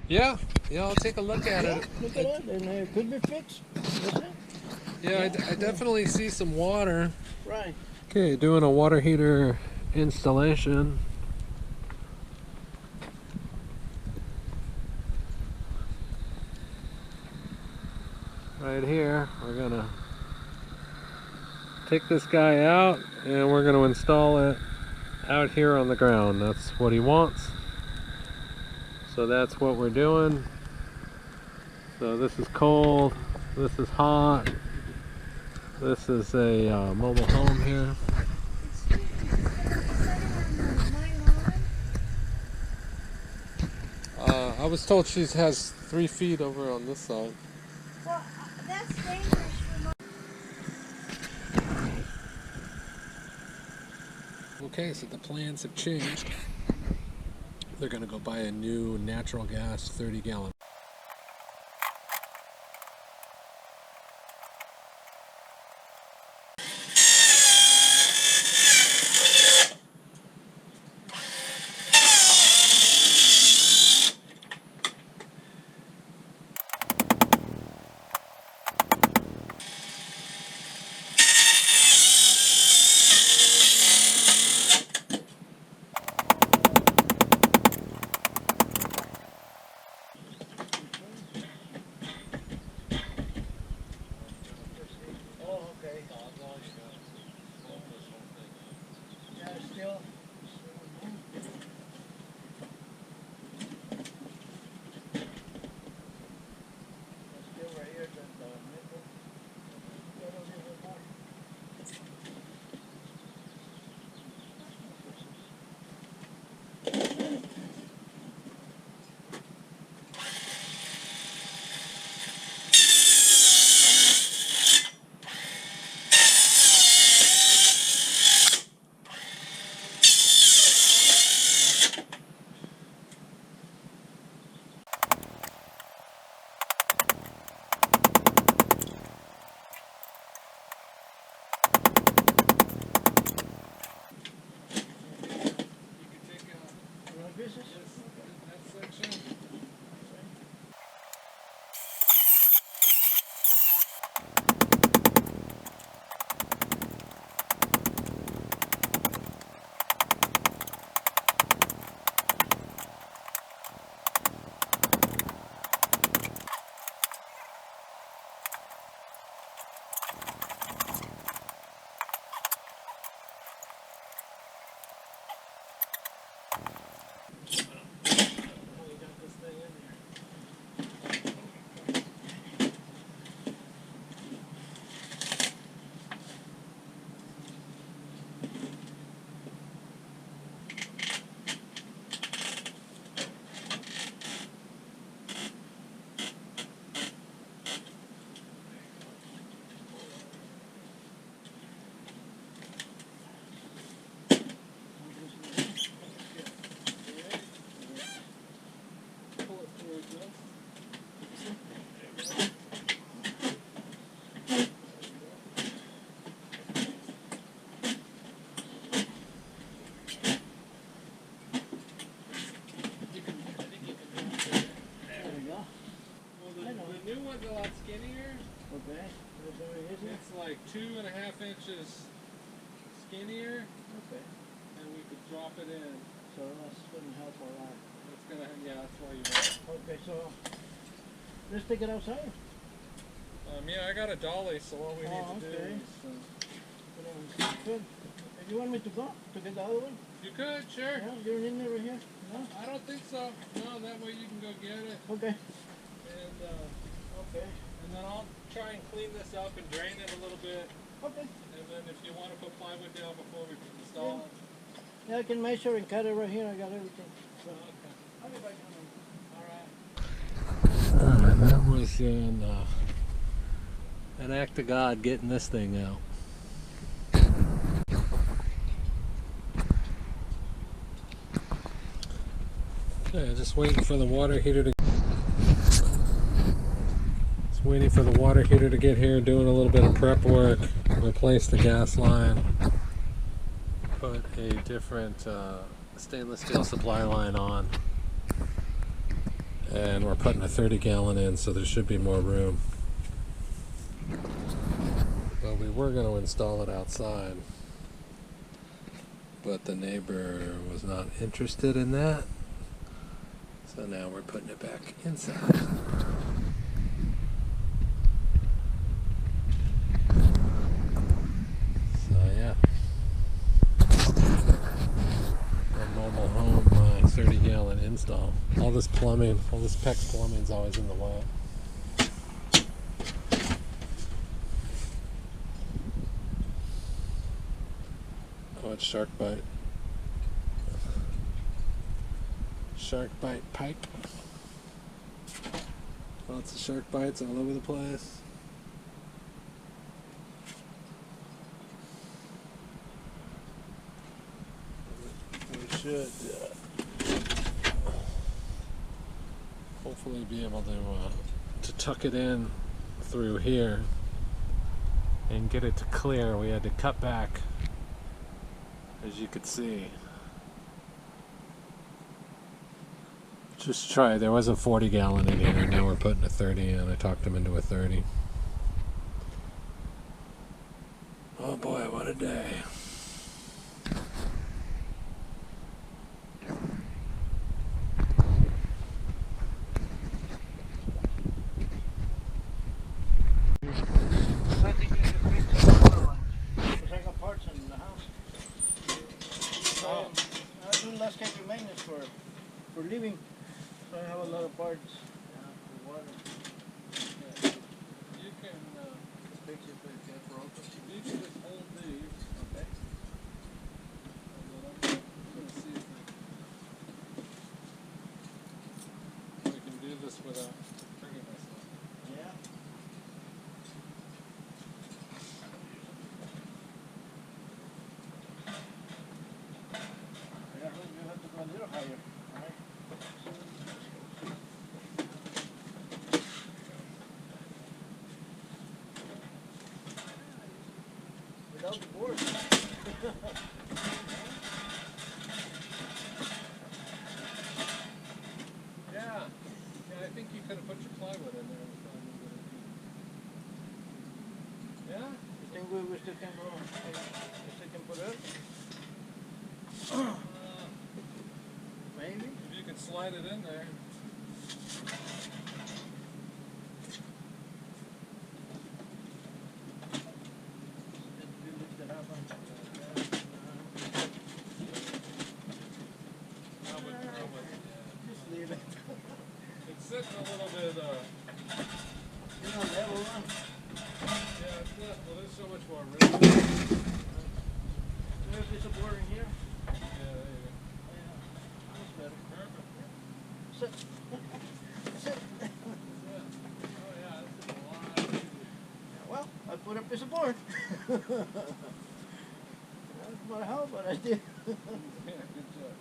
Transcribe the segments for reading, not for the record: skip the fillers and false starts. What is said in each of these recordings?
Yeah, yeah, I'll take a look at Yeah, it. look at it, and it could be fixed. That's it. Yeah, I definitely see some water. Right. Okay, doing a water heater installation. Right here, we're gonna take this guy out and we're gonna install it out here on the ground. That's what he wants. So that's what we're doing. So this is cold, this is hot. This is a mobile home here. I was told she has 3 feet over on this side. Well, that's dangerous for my... Okay, so the plans have changed. They're gonna go buy a new natural gas 30-gallon. Oh, okay. Yeah, still. Still right here, that nickel. The new one's a lot skinnier. Okay. It's like 2.5 inches skinnier, Okay. and we could drop it in. So that's gonna help a lot. It's gonna, yeah, that's why you want. Okay, so let's take it outside. Yeah, I got a dolly, so all we need to do Okay. is. Good. If you want me to go to get the other one? You could, sure. Yeah, you're in there right here. No? I don't think so. No, that way you can go get it. Okay. And Okay. and then I'll try and clean this up and drain it a little bit. Okay. And then if you want to put plywood down before we install it. Yeah, I can measure and cut it right here. I got everything. So, Okay. I'll be back All right. Alright, that was an act of God getting this thing out. Okay, just waiting for the water heater to. Just waiting for the water heater to get here. Doing a little bit of prep work. Replace the gas line. Put a different stainless steel supply line on. And we're putting a 30-gallon in, so there should be more room. But we were going to install it outside, but the neighbor was not interested in that, so now we're putting it back inside. So yeah, a mobile home 30-gallon install. All this plumbing, all this PEX plumbing is always in the way. Oh, it's shark bite. Shark bite pipe. Lots of shark bites all over the place. We should hopefully be able to tuck it in through here and get it to clear. We had to cut back, as you could see. Just try. There was a 40-gallon in here, and now we're putting a 30 in. I talked him into a 30. Oh boy, what a day. I think you should fix the other one. Because I got parts in the house. So I do less schedule maintenance for living. So I have a lot of parts. For water. You can Fix it if it gets broken. you can just hold these, okay? And then I'm gonna see if we can do this without hurting myself. Yeah. Yeah, look, you have to go a little higher. Alright. Without the board. Yeah, I think you could have put your plywood in there. Yeah? You think we still can go? We still can put it? Maybe. If you can slide it in there. Just leave it. It's sitting a little bit, You know, level one. yeah, it's not, well, there's so much more room. There's this board in here. Yeah, there you go. That's better. Perfect. Sit. Sit. Oh yeah, this is a lot easier. Well, I put a piece of board. That's about how, but I did. Yeah, good job.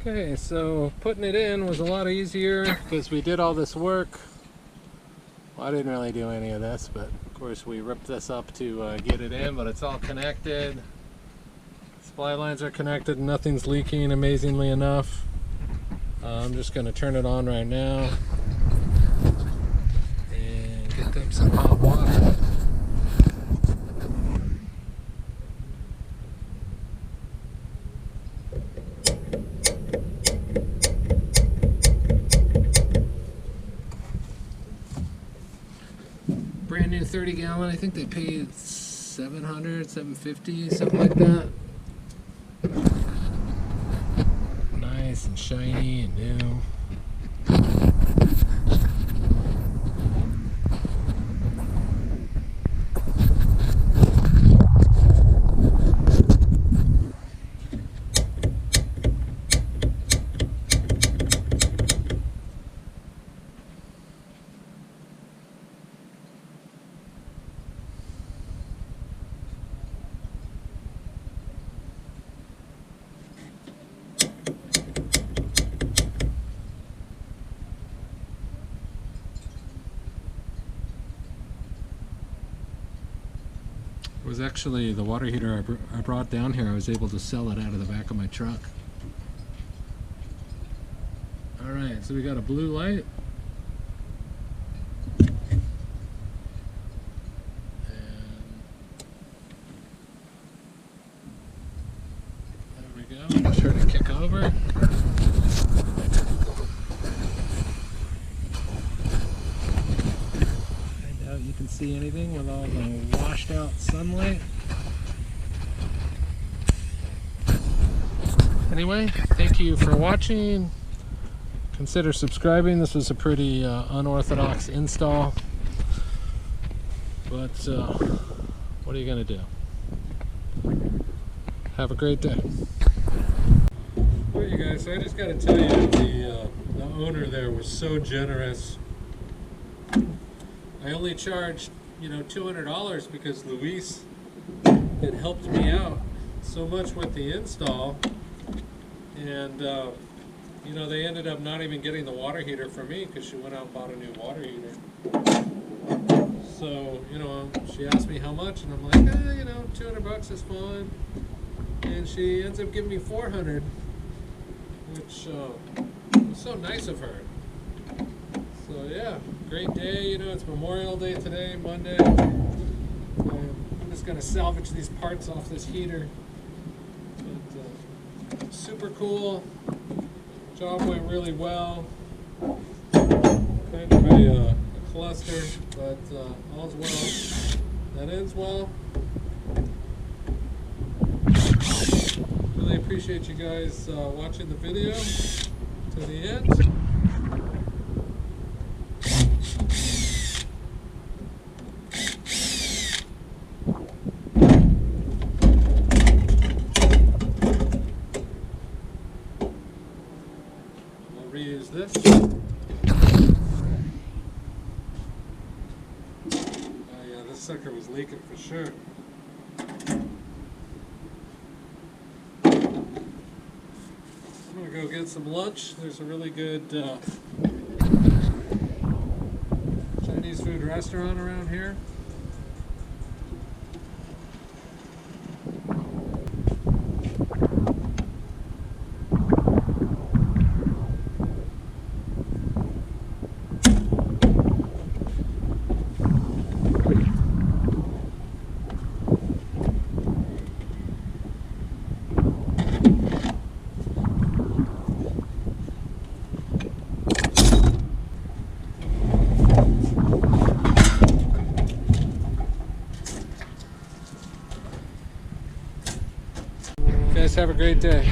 Okay, so putting it in was a lot easier because we did all this work. Well, I didn't really do any of this, but of course we ripped this up to get it in, but it's all connected. Supply lines are connected, nothing's leaking, amazingly enough. I'm just going to turn it on right now and get them some hot water. Brand new 30-gallon, I think they paid $700, $750, something like that. Nice and shiny and new. was actually the water heater I brought down here. I was able to sell it out of the back of my truck. Alright, so we got a blue light. Be sure to kick over. I doubt you can see anything with all the washed out sunlight. Anyway, thank you for watching. Consider subscribing. This was a pretty unorthodox install, but what are you going to do? Have a great day. Well, you guys, so I just got to tell you, the owner there was so generous. I only charged, $200 because Luis had helped me out so much with the install, and they ended up not even getting the water heater for me because she went out and bought a new water heater. So, she asked me how much, and I'm like, $200 is fine. And she ends up giving me $400, which was so nice of her. So yeah, great day. It's Memorial Day today, Monday. I'm just gonna salvage these parts off this heater. But, super cool. Job went really well. Kind of a cluster, but all's well. That ends well. Really appreciate you guys watching the video to the end. I'll reuse this. Oh yeah, this sucker was leaking for sure. I'm gonna go get some lunch. There's a really good Chinese food restaurant around here. You guys have a great day.